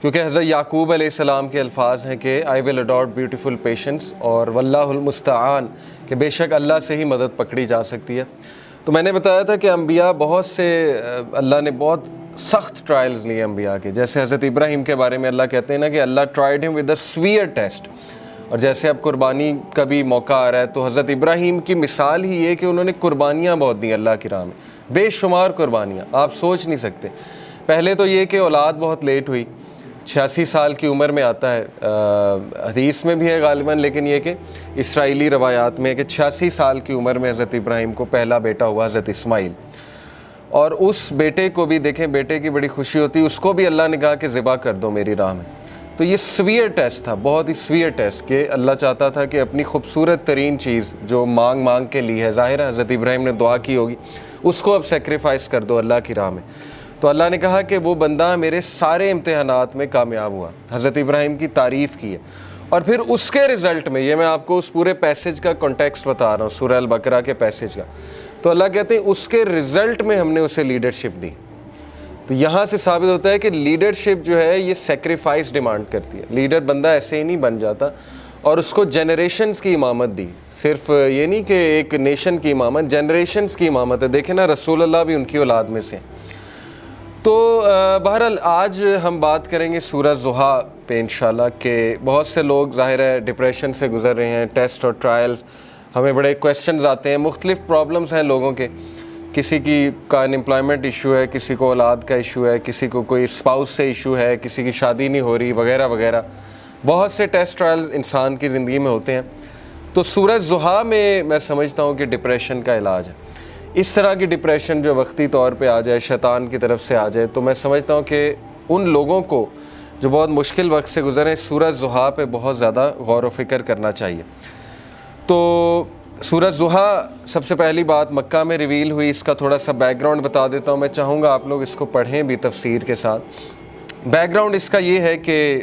کیونکہ حضرت یعقوب علیہ السلام کے الفاظ ہیں کہ آئی ول اڈاپٹ بیوٹیفل پیشنس، اور واللہ المستعان، کہ بے شک اللہ سے ہی مدد پکڑی جا سکتی ہے۔ تو میں نے بتایا تھا کہ انبیاء بہت سے اللہ نے بہت سخت ٹرائلز لیے انبیاء کے، جیسے حضرت ابراہیم کے بارے میں اللہ کہتے ہیں نا کہ اللہ ٹرائیڈ ہم ود اے سویئر ٹیسٹ، اور جیسے اب قربانی کا بھی موقع آ رہا ہے تو حضرت ابراہیم کی مثال ہی یہ کہ انہوں نے قربانیاں بہت دیں اللہ کی راہ میں، بے شمار قربانیاں، آپ سوچ نہیں سکتے۔ پہلے تو یہ کہ اولاد بہت لیٹ ہوئی، 86 سال کی عمر میں آتا ہے، حدیث میں بھی ہے غالباً، لیکن یہ کہ اسرائیلی روایات میں ہے کہ 86 سال کی عمر میں حضرت ابراہیم کو پہلا بیٹا ہوا حضرت اسماعیل، اور اس بیٹے کو بھی دیکھیں، بیٹے کی بڑی خوشی ہوتی، اس کو بھی اللہ نے کہا کہ ذبح کر دو میری راہ میں۔ تو یہ سویئر ٹیسٹ تھا، بہت ہی سویئر ٹیسٹ، کہ اللہ چاہتا تھا کہ اپنی خوبصورت ترین چیز جو مانگ کے لی ہے، ظاہر ہے حضرت ابراہیم نے دعا کی ہوگی، اس کو اب سیکریفائس کر دو اللہ کی راہ میں۔ تو اللہ نے کہا کہ وہ بندہ میرے سارے امتحانات میں کامیاب ہوا، حضرت ابراہیم کی تعریف کی ہے، اور پھر اس کے رزلٹ میں، یہ میں آپ کو اس پورے پیسج کا کانٹیکسٹ بتا رہا ہوں، سورہ البقرہ کے پیسج کا، تو اللہ کہتے ہیں اس کے رزلٹ میں ہم نے اسے لیڈرشپ دی۔ تو یہاں سے ثابت ہوتا ہے کہ لیڈرشپ جو ہے یہ سیکریفائس ڈیمانڈ کرتی ہے، لیڈر بندہ ایسے ہی نہیں بن جاتا، اور اس کو جنریشنز کی امامت دی، صرف یہ نہیں کہ ایک نیشن کی امامت، جنریشنز کی امامت ہے۔ دیکھیں نا رسول اللہ بھی ان کی اولاد میں سے۔ تو بہرحال آج ہم بات کریں گے سورہ ضحیٰ پہ انشاءاللہ، کہ بہت سے لوگ ظاہر ہے ڈپریشن سے گزر رہے ہیں، ٹیسٹ اور ٹرائلز، ہمیں بڑے کویسچنز آتے ہیں، مختلف پرابلمز ہیں لوگوں کے، کسی کا انمپلائمنٹ ایشو ہے، کسی کو اولاد کا ایشو ہے، کسی کو کوئی اسپاؤس سے ایشو ہے، کسی کی شادی نہیں ہو رہی وغیرہ وغیرہ، بہت سے ٹیسٹ ٹرائلز انسان کی زندگی میں ہوتے ہیں۔ تو سورہ ضحیٰ میں سمجھتا ہوں کہ ڈپریشن کا علاج ہے۔ اس طرح کی ڈپریشن جو وقتی طور پہ آ جائے، شیطان کی طرف سے آ جائے، تو میں سمجھتا ہوں کہ ان لوگوں کو جو بہت مشکل وقت سے گزرے، سورہ ضحیٰ پہ بہت زیادہ غور و فکر کرنا چاہیے۔ تو سورہ ضحیٰ سب سے پہلی بات مکہ میں ریویل ہوئی، اس کا تھوڑا سا بیک گراؤنڈ بتا دیتا ہوں، میں چاہوں گا آپ لوگ اس کو پڑھیں بھی تفسیر کے ساتھ۔ بیک گراؤنڈ اس کا یہ ہے کہ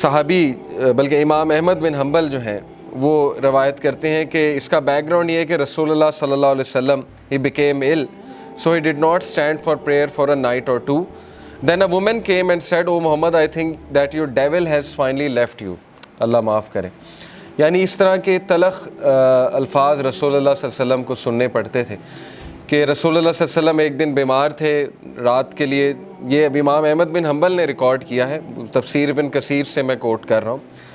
صحابی بلکہ امام احمد بن حنبل جو ہیں وہ روایت کرتے ہیں کہ اس کا بیک گراؤنڈ یہ ہے کہ رسول اللہ صلی اللہ علیہ وسلم he became ill so he did not stand for prayer for a night or two. Then a woman came and said, "Oh Muhammad, I think that your devil has finally left you." اللہ معاف کرے۔ یعنی اس طرح کے تلخ الفاظ رسول اللہ صلی اللہ علیہ وسلم کو سننے پڑتے تھے کہ رسول اللہ صلی اللہ علیہ وسلم ایک دن بیمار تھے رات کے لیے، یہ امام احمد بن حنبل نے ریکارڈ کیا ہے، تفسیر ابن کثیر سے میں کوٹ کر رہا ہوں۔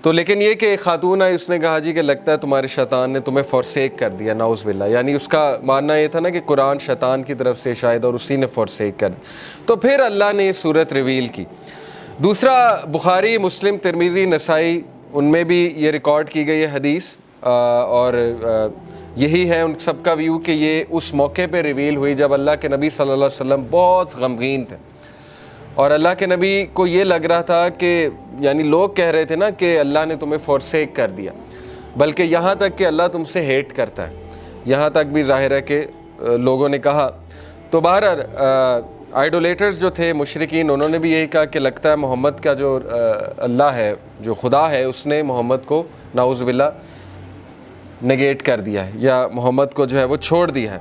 تو لیکن یہ کہ ایک خاتون آئی، اس نے کہا جی کہ لگتا ہے تمہارے شیطان نے تمہیں فورسیک کر دیا، نعوذ باللہ، یعنی اس کا ماننا یہ تھا نا کہ قرآن شیطان کی طرف سے شاید، اور اسی نے فورسیک کر دیا۔ تو پھر اللہ نے یہ صورت ریویل کی۔ دوسرا بخاری، مسلم، ترمذی، نسائی، ان میں بھی یہ ریکارڈ کی گئی ہے حدیث، اور یہی ہے ان سب کا ویو کہ یہ اس موقع پہ ریویل ہوئی جب اللہ کے نبی صلی اللہ علیہ وسلم بہت غمگین تھے، اور اللہ کے نبی کو یہ لگ رہا تھا کہ یعنی لوگ کہہ رہے تھے نا کہ اللہ نے تمہیں فورسیک کر دیا، بلکہ یہاں تک کہ اللہ تم سے ہیٹ کرتا ہے، یہاں تک بھی ظاہر ہے کہ لوگوں نے کہا۔ تو بہرحال آئیڈولیٹرز جو تھے مشرکین، انہوں نے بھی یہی کہا کہ لگتا ہے محمد کا جو اللہ ہے، جو خدا ہے، اس نے محمد کو نعوذ باللہ نگیٹ کر دیا ہے، یا محمد کو جو ہے وہ چھوڑ دیا ہے۔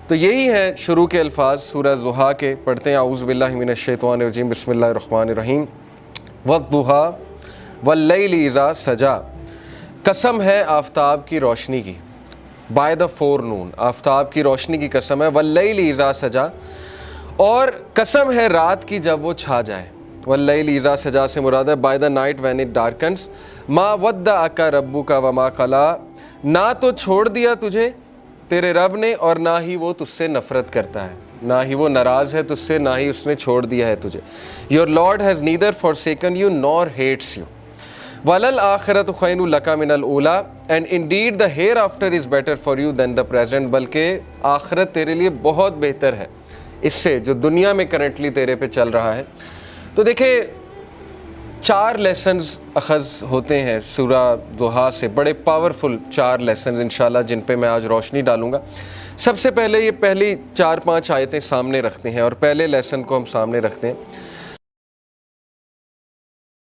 تو یہی ہے شروع کے الفاظ سورہ ضحیٰ کے، پڑھتے ہیں اعوذ باللہ من الشیطان الرجیم، بسم اللہ الرحمن الرحیم۔ والضحیٰ واللیل اذا سجا، قسم ہے آفتاب کی روشنی کی، بائی دا فور نون، آفتاب کی روشنی کی قسم ہے، واللیل اذا سجا، اور قسم ہے رات کی جب وہ چھا جائے، واللیل اذا سجا سے مراد ہے by the night when it darkness, ما ودعک ربک وما قلی، نہ تو چھوڑ دیا تجھے تیرے رب نے، اور نہ ہی وہ تجھ سے نفرت کرتا ہے، نہ ہی وہ ناراض ہے تجھ سے، نہ ہی اس نے چھوڑ دیا ہے تجھے۔ Your Lord has neither forsaken you nor hates you. وَلَلْآخِرَةُ خَيْرٌ لَكَ مِنَ الْأُولَىٰ and indeed the hereafter is better for you than the present، بلکہ آخرت تیرے لیے بہت بہتر ہے اس سے جو دنیا میں کرنٹلی تیرے پہ چل رہا ہے۔ تو دیکھیں 4 لیسنز اخذ ہوتے ہیں سورہ ضحیٰ سے، بڑے پاورفل 4 لیسنز انشاءاللہ، جن پہ میں آج روشنی ڈالوں گا۔ سب سے پہلے یہ پہلی 4-5 آیتیں سامنے رکھتے ہیں، اور پہلے لیسن کو ہم سامنے رکھتے ہیں۔